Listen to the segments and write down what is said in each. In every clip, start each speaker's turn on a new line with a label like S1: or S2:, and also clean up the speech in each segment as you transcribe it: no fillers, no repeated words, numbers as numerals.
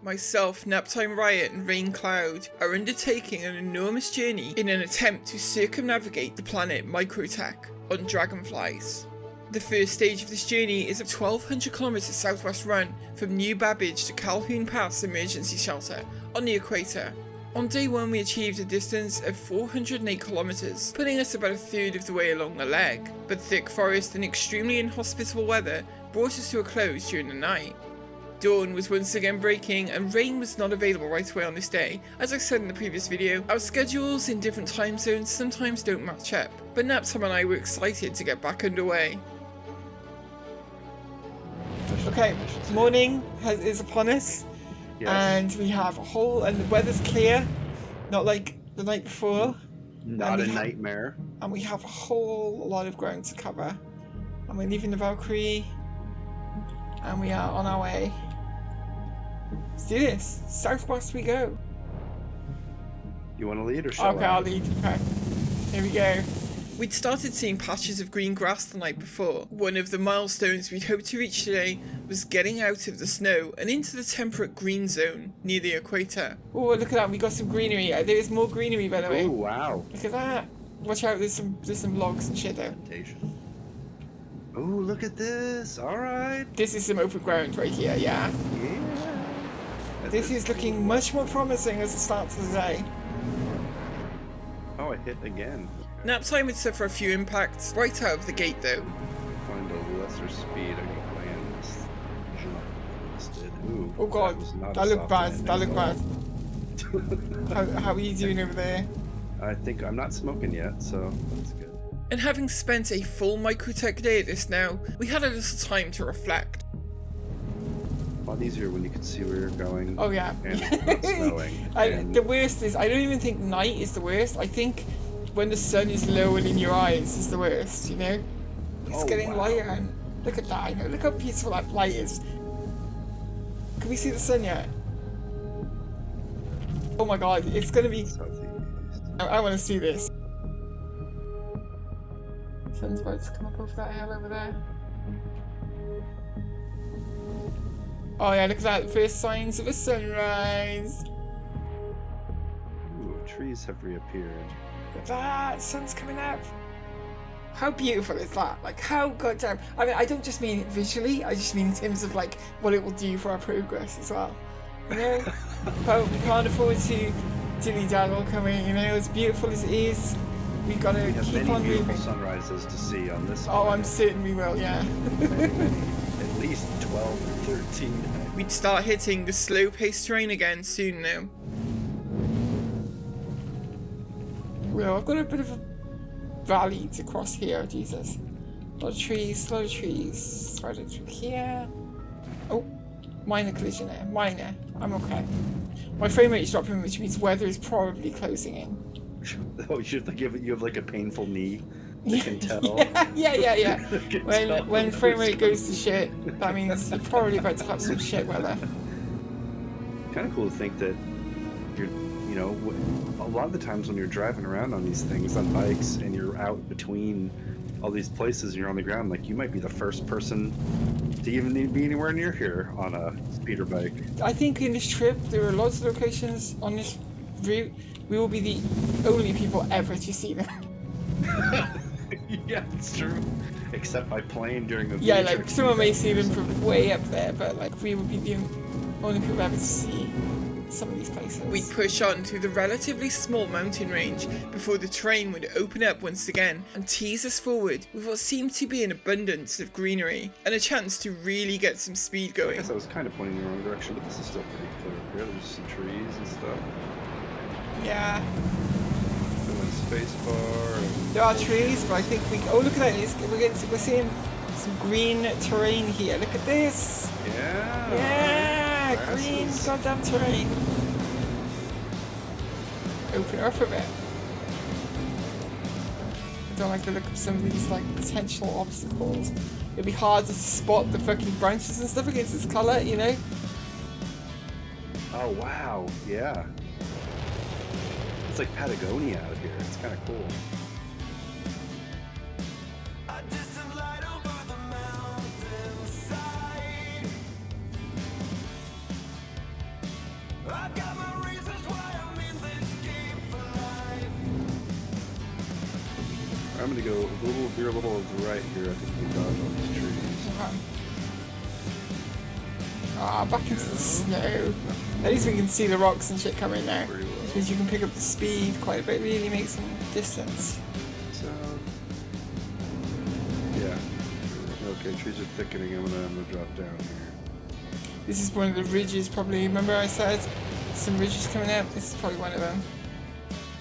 S1: Myself, Naptime Riot and Rayne Cloud are undertaking an enormous journey in an attempt to circumnavigate the planet Microtech on Dragonflys. The first stage of this journey is a 1200 km southwest run from New Babbage to Calhoun Pass Emergency Shelter on the equator. On day 1 we achieved a distance of 408 km, putting us about a third of the way along the leg, but thick forest and extremely inhospitable weather brought us to a close during the night. Dawn was once again breaking and Rayne was not available right away on this day. As I said in the previous video, our schedules in different time zones sometimes don't match up, but Naptime and I were excited to get back underway. Okay, morning is upon us, yes. And we have a whole, and the weather's clear, not like the night before.
S2: Not a nightmare.
S1: And we have a whole lot of ground to cover. And we're leaving the Valkyrie, and we are on our way. Let's do this. Southwest we go.
S2: You want to lead or shall I?
S1: Okay, I'll lead. Okay. Here we go. We'd started seeing patches of green grass the night before. One of the milestones we'd hoped to reach today was getting out of the snow and into the temperate green zone near the equator. Oh, look at that. We got some greenery. There is more greenery, by the way.
S2: Oh, wow.
S1: Look at that. Watch out. There's some logs and shit there.
S2: Oh, look at this. All right.
S1: This is some open ground right here. Yeah. This is looking much more promising as it starts the day.
S2: Oh, I hit again.
S1: Naptime would suffer a few impacts right out of the gate though.
S2: Find a lesser speed. I can land this jump. Ooh,
S1: oh god, that looked bad. That looked bad. How are you doing over there?
S2: I think I'm not smoking yet, so that's good.
S1: And having spent a full Microtech day at this now, we had a little time to reflect.
S2: A lot easier when you can see where you're going.
S1: Oh yeah.
S2: And it's not snowing.
S1: The worst is, I don't even think night is the worst. I think when the sun is low and in your eyes is the worst, you know? It's getting lighter and look at that, you know? Look how peaceful that light is. Can we see the sun yet? Oh my god, it's gonna be... I want to see this. Sun's about to come up over that hill over there. Oh yeah, look at that. First signs of a sunrise.
S2: Ooh, trees have reappeared.
S1: Look at that. Sun's coming up. How beautiful is that? Like, how goddamn... I mean, I don't just mean it visually. I just mean in terms of, like, what it will do for our progress as well. You know? But we can't afford to dilly-daddle, can we? You know, as beautiful as it is, we've got to keep on moving.
S2: Sunrises to see on this.
S1: Oh, I'm certain we will, yeah.
S2: At least 12 or 13.
S1: We'd start hitting the slow-paced terrain again soon now. Well, I've got a bit of a valley to cross here, Jesus. A lot of trees, right through here. Oh, minor collision there, minor. I'm okay. My frame rate is dropping, which means weather is probably closing in.
S2: Oh, you have like a painful knee. You can tell.
S1: Yeah. When frame rate goes to shit, that means you're probably about to have some shit weather.
S2: Kind of cool to think that you know, a lot of the times when you're driving around on these things on bikes and you're out between all these places and you're on the ground, like you might be the first person to even be anywhere near here on a speeder bike.
S1: I think in this trip there are lots of locations on this route. We will be the only people ever to see them.
S2: Yeah, it's true. Except by plane during the
S1: yeah, like someone may see them from way up there, but like we would be the only people ever to see some of these places. We'd push on through the relatively small mountain range before the terrain would open up once again and tease us forward with what seemed to be an abundance of greenery and a chance to really get some speed going.
S2: I guess I was kind of pointing in the wrong direction, but this is still pretty clear here. There's some trees and stuff.
S1: Yeah.
S2: Space bar.
S1: There are trees, but I think we... Oh, look at that. We're seeing some green terrain here. Look at this.
S2: Yeah.
S1: Yeah, green goddamn terrain. Open up a bit. I don't like the look of some of these like potential obstacles. It'd be hard to spot the fucking branches and stuff against this colour, you know?
S2: Oh wow, yeah. It's like Patagonia out here. It's kind of cool. go a little, veer a little to the right here. I think we got all these trees.
S1: Back into the snow. At least we can see the rocks and shit coming now.
S2: Pretty well.
S1: Which means you can pick up the speed quite a bit, really make some distance.
S2: So, yeah. Okay, trees are thickening. I'm gonna drop down here.
S1: This is one of the ridges, probably. Remember I said some ridges coming up? This is probably one of them.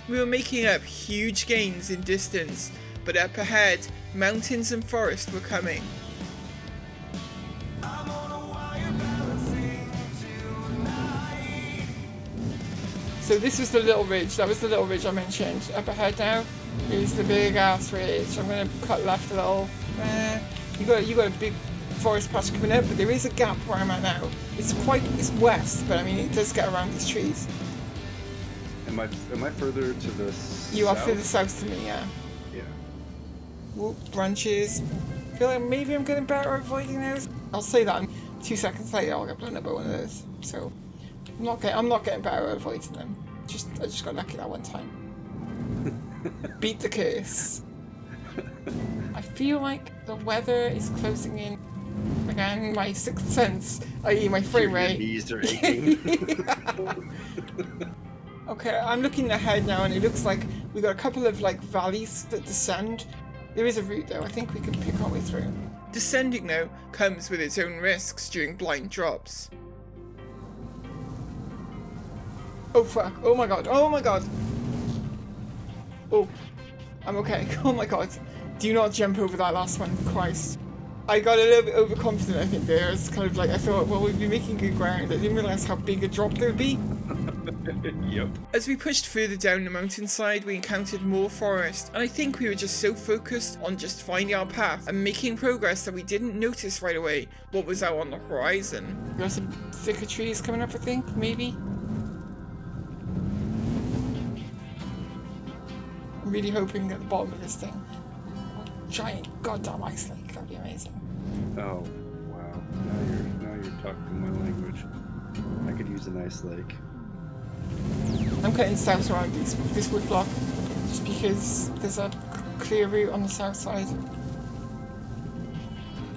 S1: We were making up huge gains in distance, but up ahead, mountains and forest were coming. So this was the little ridge, that was the little ridge I mentioned. Up ahead now is the big ass ridge. I'm going to cut left a little. You got a big forest patch coming up, but there is a gap where I'm at now. It's west, but I mean it does get around these trees.
S2: Am I further to the south?
S1: You are further south to me, yeah.
S2: Yeah.
S1: Whoop, branches. I feel like maybe I'm getting better at avoiding those. I'll say that, and 2 seconds later I'll get blown up by one of those. So I'm not getting better at avoiding them. I just got lucky that one time. Beat the curse. I feel like the weather is closing in. Again, my sixth sense, i.e. my frame rate.
S2: Your knees are aching.
S1: Okay, I'm looking ahead now and it looks like we got a couple of like valleys that descend. There is a route though, I think we can pick our way through. Descending though comes with its own risks during blind drops. Oh fuck, oh my god, oh my god. Oh, I'm okay, oh my god. Do not jump over that last one, Christ. I got a little bit overconfident I think there. It's kind of like, I thought, well, we'd be making good ground. I didn't realise how big a drop there would be.
S2: Yep.
S1: As we pushed further down the mountainside, we encountered more forest, and I think we were just so focused on just finding our path and making progress that we didn't notice right away what was out on the horizon. There are some thicker trees coming up, I think, maybe? I'm really hoping at the bottom of this thing, giant goddamn ice lake, that'd be amazing.
S2: Oh, wow. Now you're talking my language. I could use an ice lake.
S1: I'm cutting south around this wood block just because there's a clear route on the south side.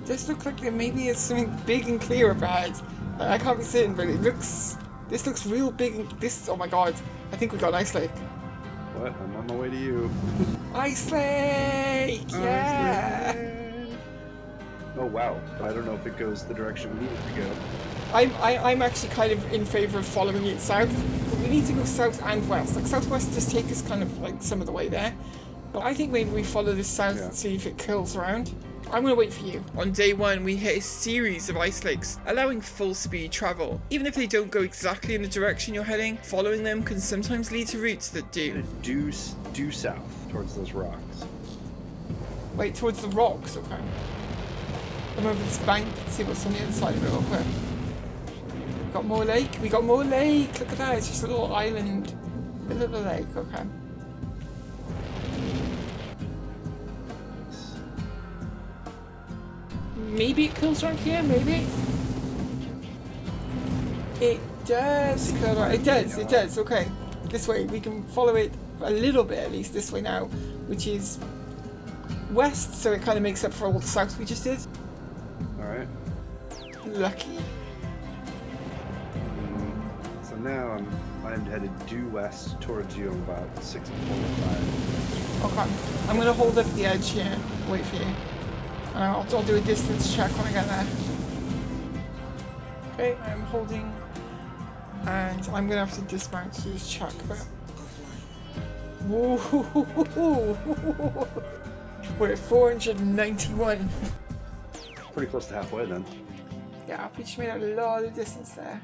S1: This looks like there maybe is something big and clear up ahead. I can't be certain, but this looks real big and oh my god, I think we got an ice lake.
S2: What? I'm on my way to you.
S1: Ice lake! Yeah!
S2: Ice lake. Oh wow, I don't know if it goes the direction we need it to go.
S1: I'm actually kind of in favour of following it south. But we need to go south and west. Like southwest just take us kind of like some of the way there. But I think maybe we follow this south and see if it curls around. I'm going to wait for you. On day one, we hit a series of ice lakes, allowing full speed travel. Even if they don't go exactly in the direction you're heading, following them can sometimes lead to routes that do.
S2: Due south, towards those rocks.
S1: Wait, towards the rocks, okay. Come over this bank and see what's on the other side of it real quick. We got more lake, look at that, it's just a little island. A little lake, okay. Maybe it curls around here, maybe? It does curl around, it does, okay. This way, we can follow it a little bit at least, this way now, which is west, so it kind of makes up for all the south we just did.
S2: Alright.
S1: Lucky.
S2: So now I'm headed due west towards you. I'm about 6.5.
S1: Okay, I'm going to hold up the edge here, wait for you. And I'll do a distance check when I get there. Okay, I'm holding, and I'm going to have to dismount to do this check, but... Whoa! We're at 491.
S2: Pretty close to halfway then.
S1: Yeah, we just made a lot of distance there.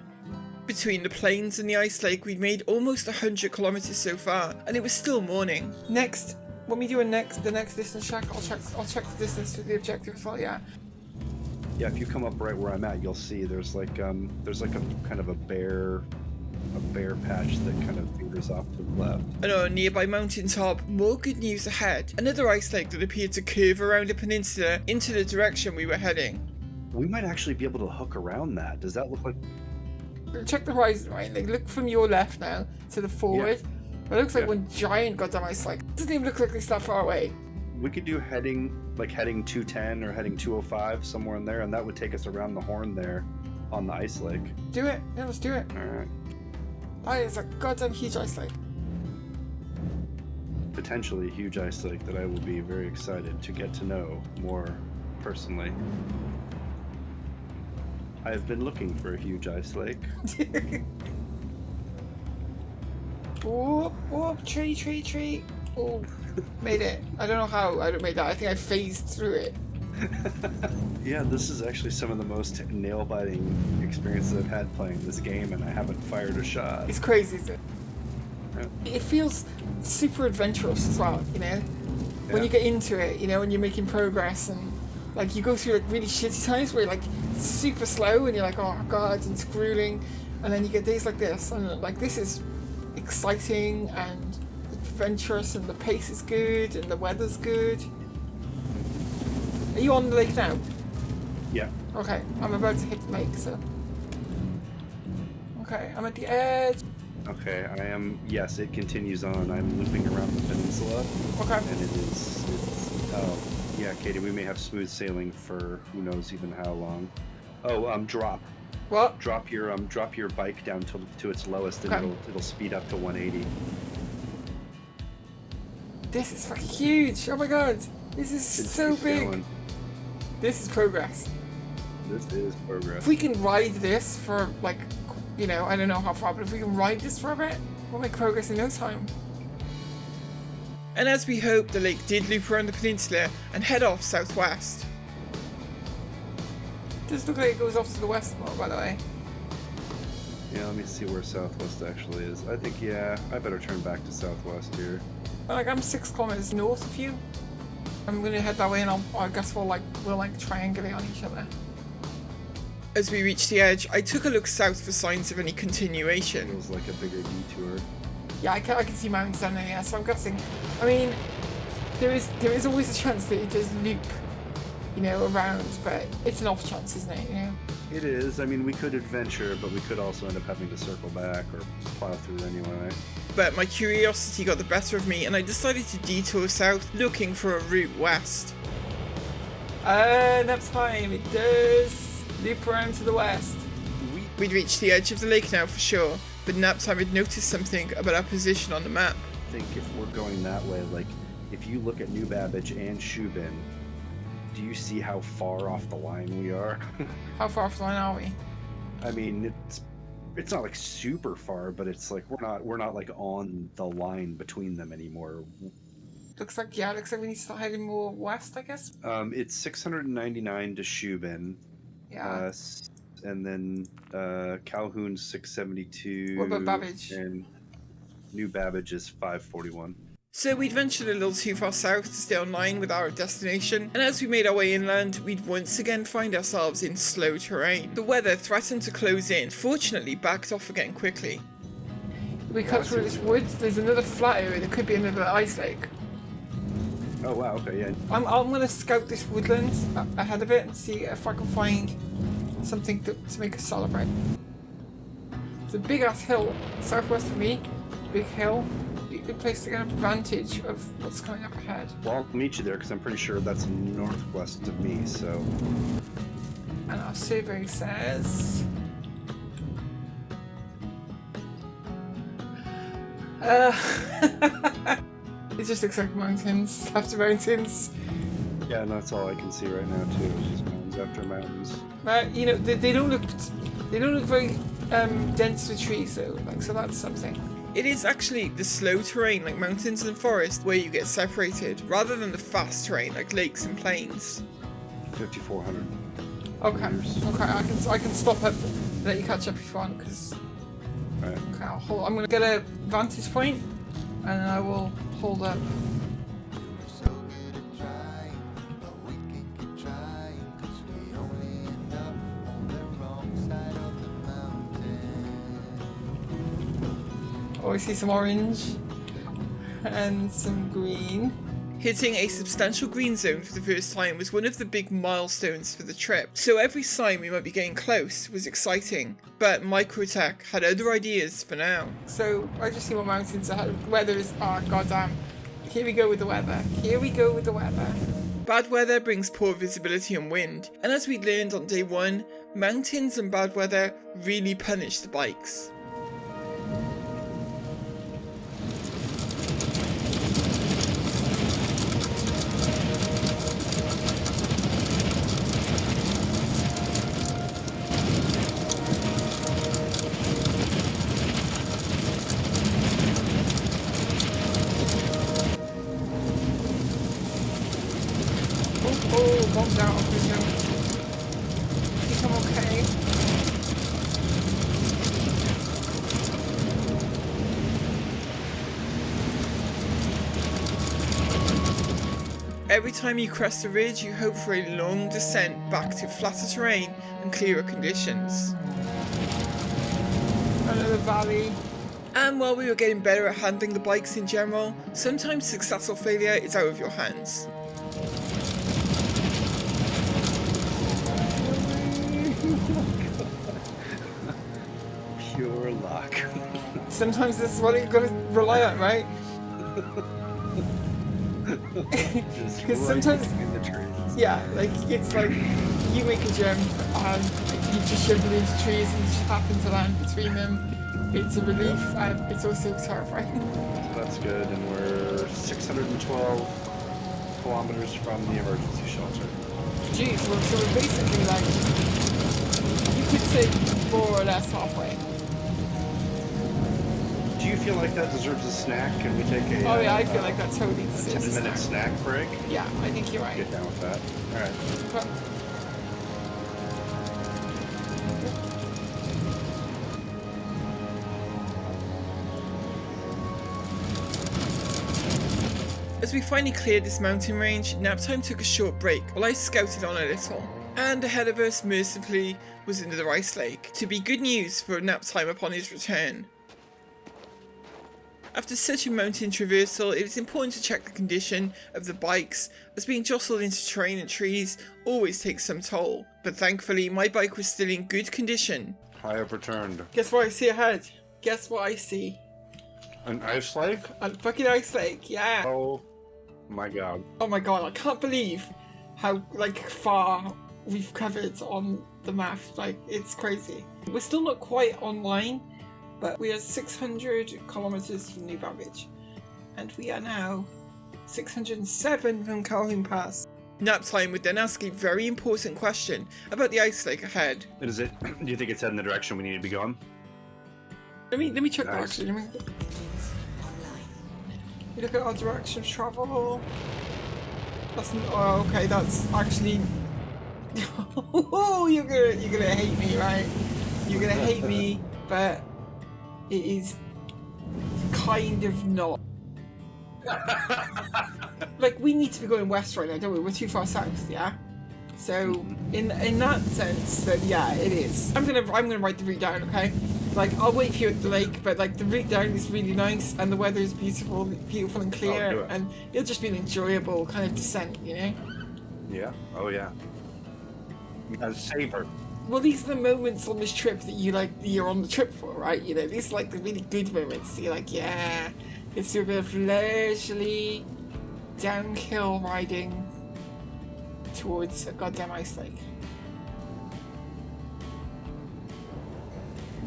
S1: Between the plains and the ice lake, we'd made almost 100 kilometers so far, and it was still morning. Next, when we do the next distance check, I'll check the distance to the objective as well. Yeah.
S2: Yeah, if you come up right where I'm at, you'll see there's like a kind of a bare patch that kind of fingers off to the left. And on a nearby mountaintop, more good news ahead. Another ice lake that appeared to curve around a peninsula into the direction we were heading. We might actually be able to hook around that. Does that look like... Check the horizon, right? Like, look from your left now to the forward. Yeah. It looks like one giant goddamn ice lake. It doesn't even look like it's that far away. we could do heading 210 or heading 205 somewhere in there, and that would take us around the horn there on the ice lake.
S1: Do it. Yeah, let's do it.
S2: All right.
S1: That is a goddamn huge ice lake.
S2: Potentially a huge ice lake that I will be very excited to get to know more personally. I've been looking for a huge ice lake.
S1: Whoop, whoop, tree. Oh, made it. I don't know how I made that. I think I phased through it.
S2: Yeah, this is actually some of the most nail-biting experiences I've had playing this game, and I haven't fired a shot.
S1: It's crazy, isn't it?
S2: Yeah.
S1: It feels super adventurous as well, you know? When you get into it, you know, when you're making progress and like you go through like really shitty times where you're like super slow and you're like, oh god, and it's grueling, and then you get days like this and like this is exciting and adventurous and the pace is good and the weather's good. Are you on the lake now?
S2: Yeah.
S1: Okay, I'm about to hit the lake, so. Okay, I'm at the edge.
S2: Okay, I am. Yes, it continues on. I'm looping around the peninsula.
S1: Okay.
S2: And it's yeah, Katie, we may have smooth sailing for who knows even how long. Oh, drop.
S1: What?
S2: Drop your bike down to its lowest, and
S1: Okay.
S2: it'll speed up to 180.
S1: This is fucking huge. Oh my god. This is so
S2: Keep
S1: big.
S2: going.
S1: This is progress.
S2: This is progress.
S1: If we can ride this for like, you know, I don't know how far, but if we can ride this for a bit, we'll make progress in no time. And as we hoped, the lake did loop around the peninsula and head off southwest. Does look like it goes off to the west more, by the way.
S2: Yeah, let me see where southwest actually is. I think, yeah, I better turn back to southwest here.
S1: Like I'm 6 kilometers north of you. I'm gonna head that way, and I guess we'll triangulate on each other. As we reached the edge, I took a look south for signs of any continuation.
S2: Feels like a bigger detour.
S1: Yeah, I can see mountains down there, yeah, so I'm guessing. I mean, there is always a chance that it does loop, you know, around, but it's an off chance, isn't it, you know?
S2: It is. I mean, we could adventure, but we could also end up having to circle back or plow through anyway. But
S1: my curiosity got the better of me, and I decided to detour south, looking for a route west. Nap time, it does loop around to the west. We'd reached the edge of the lake now for sure, but nap time had noticed something about our position on the map.
S2: I think if we're going that way, like, if you look at New Babbage and Shubin, do you see how far off the line we are?
S1: How far off the line are we?
S2: I mean, it's not like super far, but it's like we're not like on the line between them anymore.
S1: Looks like we need to start heading more west, I guess.
S2: It's 699 to Shubin.
S1: Yeah.
S2: And then Calhoun's 672.
S1: What about Babbage?
S2: And New Babbage is 541.
S1: So we'd ventured a little too far south to stay on line with our destination, and as we made our way inland, we'd once again find ourselves in slow terrain. The weather threatened to close in, fortunately backed off again quickly. We cut through this woods, there's another flat area, there could be another ice lake.
S2: Oh wow, okay, yeah.
S1: I'm going to scout this woodland ahead of it and see if I can find something to make us celebrate. It's a big ass hill southwest of me, big hill. Be a good place to get advantage of what's coming up ahead.
S2: Well, I'll meet you there because I'm pretty sure that's northwest of me, so.
S1: And our survey says... it just looks like mountains after mountains.
S2: Yeah, and that's all I can see right now too. It's just mountains after mountains.
S1: You know, they don't look very dense with trees though. Like, so that's something. It is actually the slow terrain like mountains and forest where you get separated, rather than the fast terrain like lakes and plains.
S2: 5,400.
S1: Okay.
S2: meters.
S1: Okay. I can stop it. Let you catch up if you want, because.
S2: Right.
S1: Okay. I'm gonna get a vantage point, and then I will hold up. Oh, I see some orange and some green. Hitting a substantial green zone for the first time was one of the big milestones for the trip, so every sign we might be getting close was exciting, but Microtech had other ideas for now. So I just see more mountains ahead. Weather is, oh goddamn, Here we go with the weather. Here we go with the weather. Bad weather brings poor visibility and wind, and as we learned on day 1, mountains and bad weather really punish the bikes. Oh, bombed out of the jump. I think I'm okay. Every time you crest a ridge, you hope for a long descent back to flatter terrain and clearer conditions. Another valley. And while we were getting better at handling the bikes in general, sometimes success or failure is out of your hands.
S2: Pure luck.
S1: Sometimes this is what you've got to rely on, right? Because sometimes,
S2: in the trees.
S1: yeah, like it's like you make a jump and you just jump into trees and you just happen to land between them. It's a relief and it's also terrifying.
S2: That's good, and we're 612 kilometers from the emergency shelter.
S1: Jeez, well, so we're basically like, you could say more or less halfway.
S2: Do you feel like that deserves a snack? Can we take a
S1: Oh yeah, I feel like that totally
S2: a
S1: deserves a
S2: 10-minute snack break?
S1: Yeah, I think you're right.
S2: Get down with that. Alright.
S1: But, as we finally cleared this mountain range, Naptime took a short break while I scouted on a little. And ahead of us, mercifully, was another ice lake, to be good news for Naptime upon his return. After such a mountain traversal, it is important to check the condition of the bikes, as being jostled into terrain and trees always takes some toll. But thankfully, my bike was still in good condition.
S2: I have returned.
S1: Guess what I see ahead? Guess what I see?
S2: An ice lake?
S1: A fucking ice lake, yeah.
S2: Oh my god.
S1: Oh my god, I can't believe how far we've covered on the map. Like, it's crazy. We're still not quite online, but we are 600 kilometers from New Babbage, and we are now 607 from Calhoun Pass. Naptime would then ask a very important question about the ice lake ahead.
S2: Is it? Do you think it's heading in the direction we need to be going?
S1: Let me check that
S2: Nice.
S1: actually. You look at our direction of travel. That's okay. That's actually. Oh, you're gonna hate me, right? You're gonna hate me, but it is kind of not. Like, we need to be going west right now, don't we? We're too far south, yeah. So in that sense, then yeah, it is. I'm gonna write the route down, okay? Like, I'll wait for you at the lake, but like the route down is really nice and the weather is beautiful and clear, and it'll just be an enjoyable kind of descent, you know?
S2: Yeah. Oh yeah. You gotta savor.
S1: Well, these are the moments on this trip that you're on the trip for, right? You know, these are like the really good moments. You're like, yeah, let's do a bit of leisurely downhill riding towards a goddamn ice lake.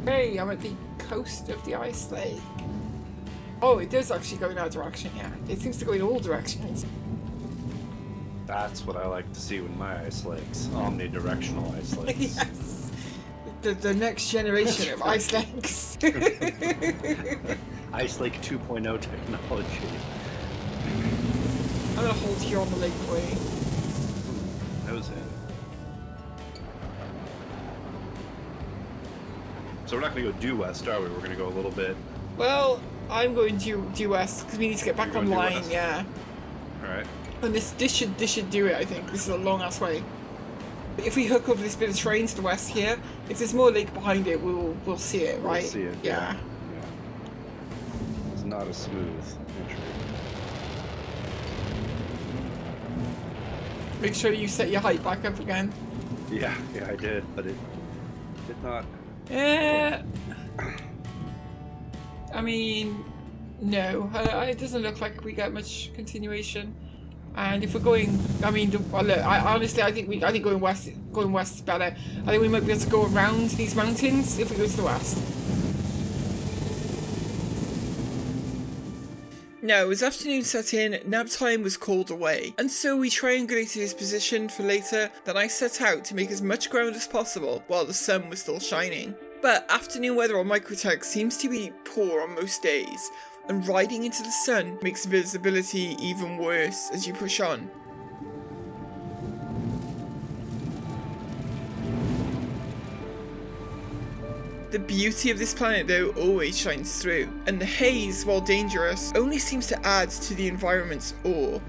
S1: Hey, I'm at the coast of the ice lake. Oh, it does actually go in our direction, yeah. It seems to go in all directions.
S2: That's what I like to see with my ice lakes. Omnidirectional ice lakes.
S1: Yes. The next generation of ice lakes.
S2: Ice Lake 2.0 technology.
S1: I'm gonna hold here on the lake for you.
S2: Nose in. So we're not going to go due west, are we? We're going to go a little bit.
S1: Well, I'm going due west because we need to get back
S2: You're going due
S1: online.
S2: west?
S1: Yeah.
S2: All right.
S1: And this should do it. I think this is a long ass way. If we hook up this bit of terrain to the west here, if there's more lake behind it, we'll see it, right?
S2: We'll see it.
S1: Yeah.
S2: Yeah. It's not a smooth entry.
S1: Make sure you set your height back up again.
S2: Yeah, I did, but it did not.
S1: Yeah. I mean, No, it doesn't look like we get much continuation. And if we're going, I mean, well, look, honestly, I think going west is better. I think we might be able to go around these mountains if we go to the west. Now, as afternoon set in, nap time was called away, and so we triangulated his position for later. Then I set out to make as much ground as possible while the sun was still shining. But afternoon weather on Microtech seems to be poor on most days, and riding into the sun makes visibility even worse as you push on. The beauty of this planet though always shines through, and the haze, while dangerous, only seems to add to the environment's awe.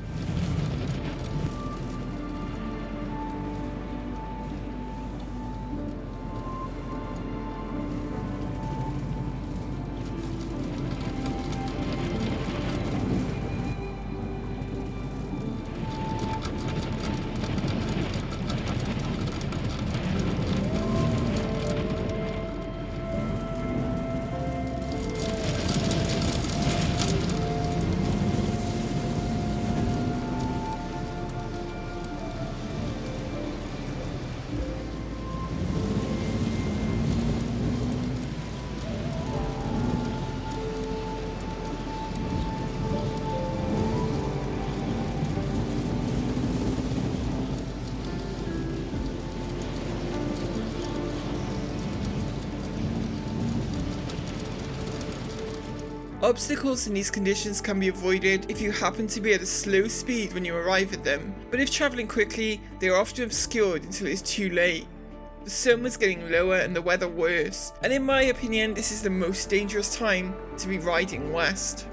S1: Obstacles in these conditions can be avoided if you happen to be at a slow speed when you arrive at them, but if travelling quickly, they are often obscured until it is too late. The sun was getting lower and the weather worse, and in my opinion this is the most dangerous time to be riding west.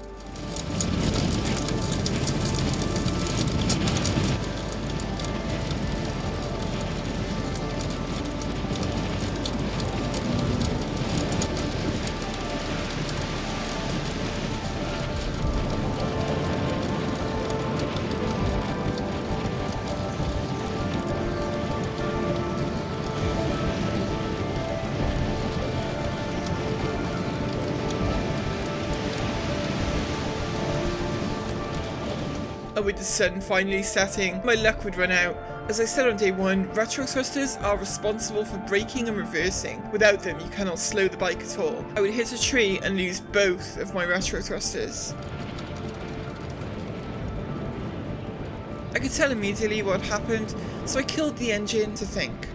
S1: And with the sun finally setting, my luck would run out. As I said on day one, retro thrusters are responsible for braking and reversing. Without them, you cannot slow the bike at all. I would hit a tree and lose both of my retro thrusters. I could tell immediately what happened, so I killed the engine to think.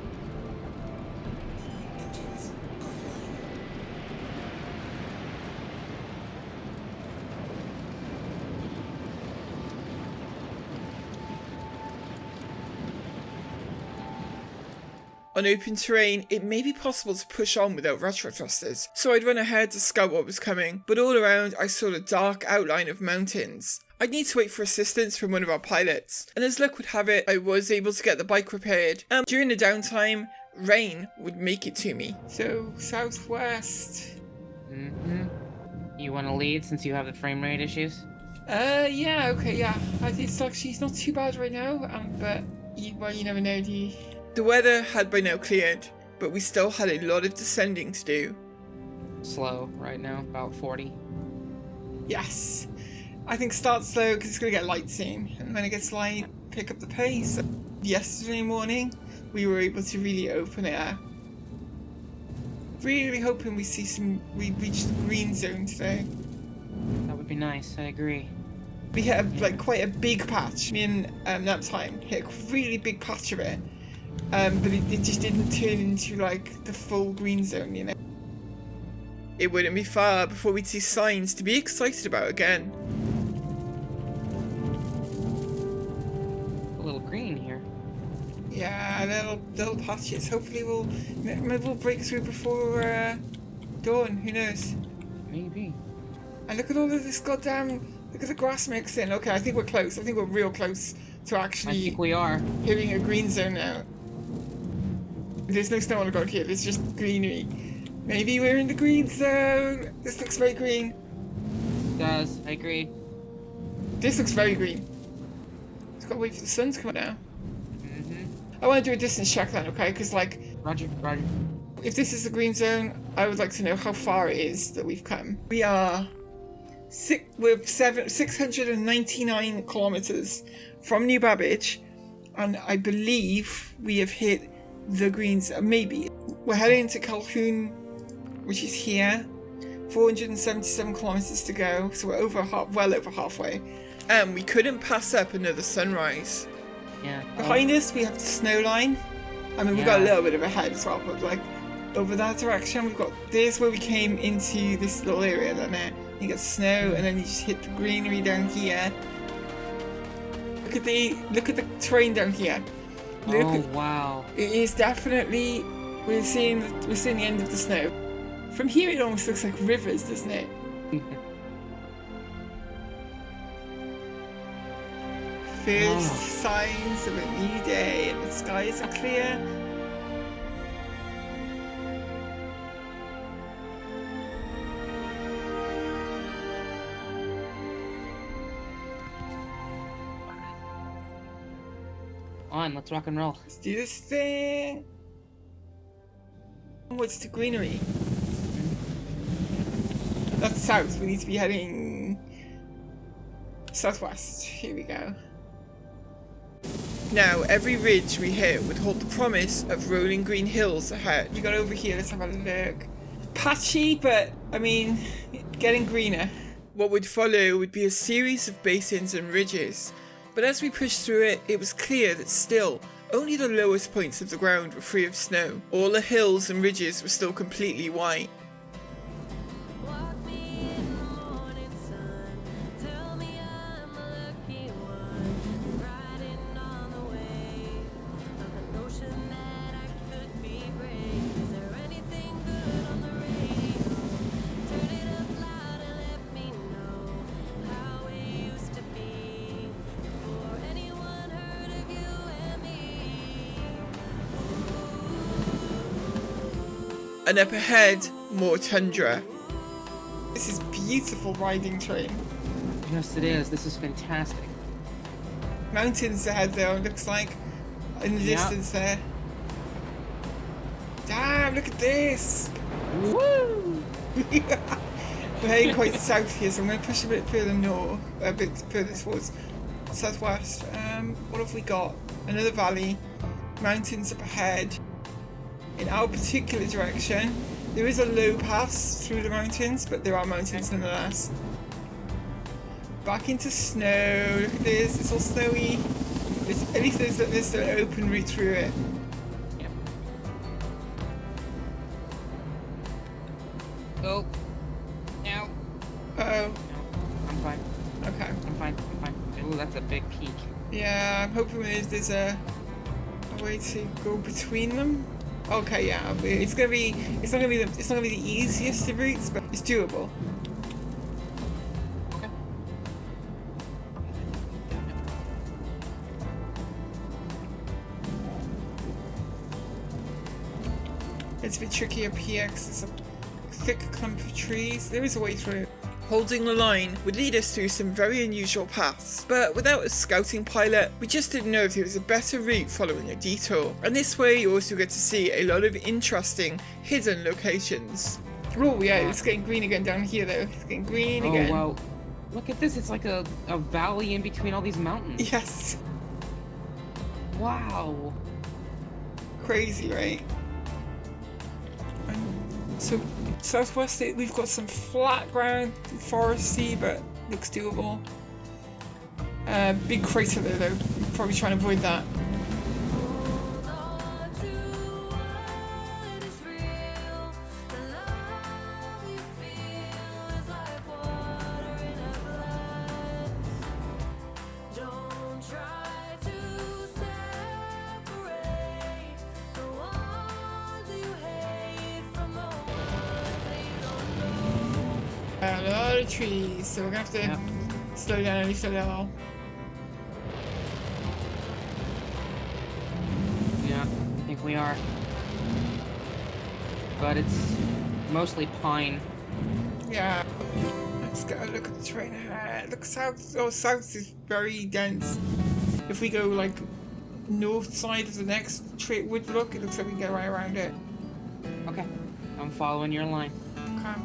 S1: On open terrain, it may be possible to push on without retro thrusters, so I'd run ahead to scout what was coming, but all around I saw the dark outline of mountains. I'd need to wait for assistance from one of our pilots, and as luck would have it, I was able to get the bike repaired, and during the downtime, Rayne would make it to me. So, southwest.
S3: You want to lead since you have the frame rate issues?
S1: Yeah, okay, yeah. It's actually not too bad right now, but you never know, do you? The weather had by now cleared, but we still had a lot of descending to do.
S3: Slow right now, about 40.
S1: Yes. I think start slow because it's going to get light soon, and when it gets light, pick up the pace. Yesterday morning, we were able to really open it up. Really hoping we reach the green zone today.
S3: That would be nice, I agree.
S1: We hit quite a big patch. Me and nap time hit a really big patch of it. But it just didn't turn into like the full green zone, you know. It wouldn't be far before we'd see signs to be excited about again.
S3: A little green here.
S1: Yeah, little patches. Hopefully maybe we'll break through before dawn. Who knows?
S3: Maybe.
S1: And look at all of this goddamn. Look at the grass mixing. Okay, I think we're close. I think we're real close to actually.
S3: I think we are
S1: hitting a green zone now. There's no snow on the ground here, there's just greenery. Maybe we're in the green zone. This looks very green.
S3: It does, I agree.
S1: This looks very green. Just gotta wait for the sun to come out now. I want to do a distance check then, okay? Because like...
S3: Roger.
S1: If this is the green zone, I would like to know how far it is that we've come. We are We're 699 kilometers from New Babbage, and I believe we have hit the greens. Maybe we're heading to Calhoun, which is here. 477 kilometers to go, so we're well over halfway. And we couldn't pass up another sunrise.
S3: Yeah.
S1: Behind us, we have the snow line. I mean, we've got a little bit of a head as well, but like over that direction, we've got this where we came into this little area down there. You get snow, and then you just hit the greenery down here. Look at the terrain down here.
S3: Wow!
S1: It is definitely we're seeing the end of the snow. From here, it almost looks like rivers, doesn't it? First signs of a new day, and the skies are clear.
S3: On, let's rock and roll.
S1: Let's do this thing. What's the greenery? That's south. We need to be heading southwest. Here we go. Now, every ridge we hit would hold the promise of rolling green hills ahead. We got over here, let's have a look. Patchy, but, I mean, getting greener. What would follow would be a series of basins and ridges. But as we pushed through it, it was clear that still, only the lowest points of the ground were free of snow. All the hills and ridges were still completely white. And up ahead, more tundra. This is beautiful riding terrain.
S3: Yes, it is. This is fantastic.
S1: Mountains ahead though, it looks like. In the distance there. Damn, look at this!
S3: Woo!
S1: We're heading quite south here, so I'm going to push a bit further north, a bit further towards southwest. What have we got? Another valley. Mountains up ahead. In our particular direction, there is a low pass through the mountains, but there are mountains nonetheless. Back into snow. Look at this, it's all snowy. At least there's an open route through it.
S3: Yep. Oh. Now.
S1: Uh-oh.
S3: No, I'm fine.
S1: Okay.
S3: I'm fine. Ooh, that's a big peak.
S1: Yeah, I'm hoping there's a way to go between them. Okay, yeah, it's not gonna be the easiest of routes, but it's doable.
S3: Okay.
S1: It's a bit tricky up here because there's a thick clump of trees. There is a way through. Holding the line would lead us through some very unusual paths, but without a scouting pilot, we just didn't know if there was a better route following a detour. And this way you also get to see a lot of interesting hidden locations. Oh yeah, it's getting green again down here though. It's getting green again.
S3: Oh wow. Look at this, it's like a valley in between all these mountains.
S1: Yes.
S3: Wow.
S1: Crazy, right? So southwest, we've got some flat ground, foresty, but looks doable. Big crater there though, probably trying to avoid that. A lot of trees, so we're gonna have to slow down every so little.
S3: Yeah, I think we are. But it's mostly pine.
S1: Yeah. Let's go look at the terrain ahead. Look south. Oh, south is very dense. If we go like north side of the next wood look, it looks like we can get right around it.
S3: Okay, I'm following your line.
S1: Okay.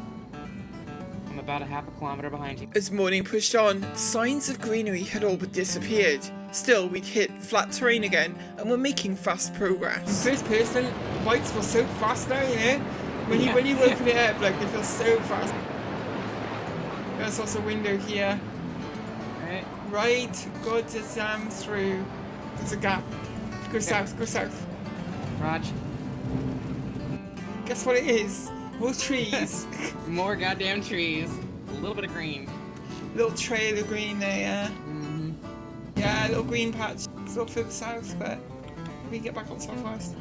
S3: I'm about a half a kilometer behind you.
S1: As morning pushed on, signs of greenery had all but disappeared. Still, we'd hit flat terrain again, and we're making fast progress. First person, bikes feel so fast now, you know? When you open it up, like, they feel so fast. There's also a window here. Right, go to Sam through. There's a gap. Go south, go south.
S3: Raj.
S1: Guess what it is? More trees.
S3: More goddamn trees. A little bit of green.
S1: Little trail of green there, yeah.
S3: Mm-hmm.
S1: Yeah, a little green patch. It's a little further south, but we can get back on southwest.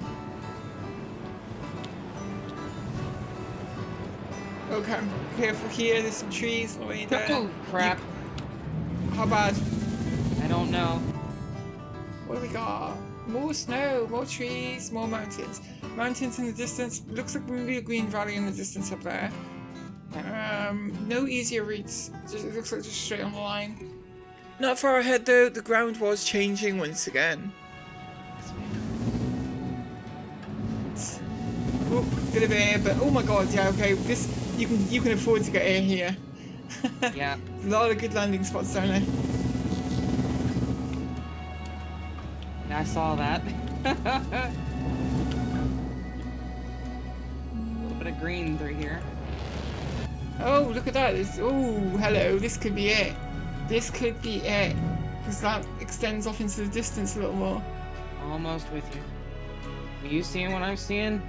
S1: Okay, careful here, there's some trees on the way there.
S3: Oh, crap.
S1: How bad?
S3: I don't know.
S1: What do we got? More snow, more trees, more mountains. Mountains in the distance. Looks like maybe a green valley in the distance up there. No easier routes. It looks like just straight on the line. Not far ahead though, the ground was changing once again. Oh, bit of air, but oh my god, yeah, okay. This you can afford to get air here.
S3: Yeah.
S1: A lot of good landing spots down there.
S3: I saw that. A little bit of green through here.
S1: Oh, look at that. Oh, hello. This could be it. This could be it. Because that extends off into the distance a little more.
S3: Almost with you. Are you seeing what I'm seeing?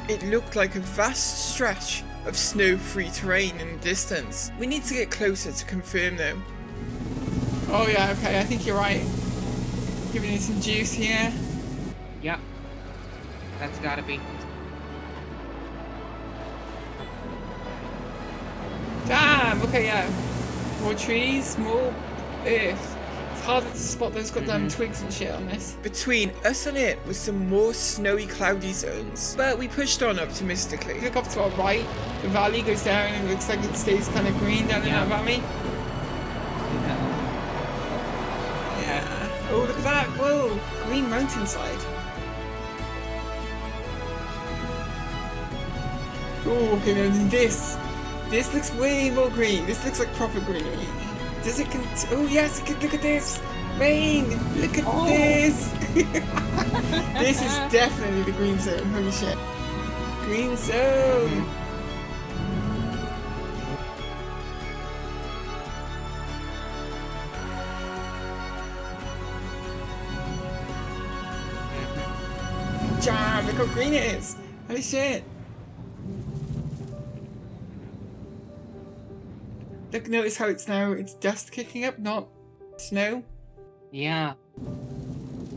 S1: It looked like a vast stretch of snow-free terrain in the distance. We need to get closer to confirm though. Oh yeah, okay, I think you're right. Giving it some juice here.
S3: Yep. That's gotta be.
S1: Damn, okay, yeah. More trees, more earth. It's harder to spot those goddamn twigs and shit on this. Between us and it was some more snowy, cloudy zones. But we pushed on optimistically. Look up to our right, the valley goes down and it looks like it stays kind of green down in that valley. Yeah. Oh, look at that. Whoa, green mountainside. Oh, okay, now this looks way more green. This looks like proper greenery. Does it oh yes, look at this! Rayne, look at this! This is definitely the green zone, holy shit. Green zone! Jam, look how green it is! Holy shit! Look, notice how it's dust kicking up, not snow.
S3: Yeah.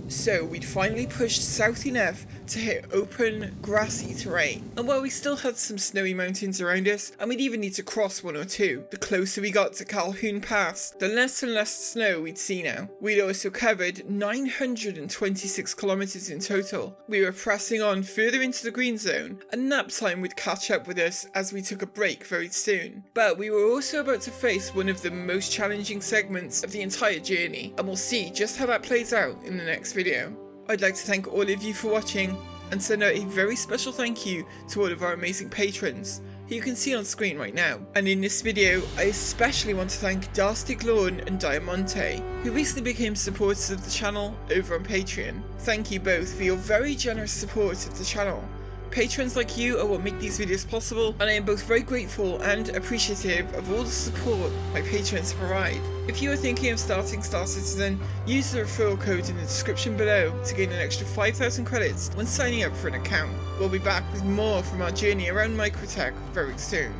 S1: So we'd finally pushed south enough to hit open, grassy terrain. And while we still had some snowy mountains around us, and we'd even need to cross one or two, the closer we got to Calhoun Pass, the less and less snow we'd see now. We'd also covered 926 kilometers in total. We were pressing on further into the green zone, and nap time would catch up with us as we took a break very soon. But we were also about to face one of the most challenging segments of the entire journey, and we'll see just how that plays out in the next video. I'd like to thank all of you for watching and send out a very special thank you to all of our amazing patrons who you can see on screen right now. And in this video, I especially want to thank Darstic Lawn and Diamante, who recently became supporters of the channel over on Patreon. Thank you both for your very generous support of the channel. Patrons like you are what make these videos possible, and I am both very grateful and appreciative of all the support my patrons provide. If you are thinking of starting Star Citizen, use the referral code in the description below to gain an extra 5,000 credits when signing up for an account. We'll be back with more from our journey around Microtech very soon.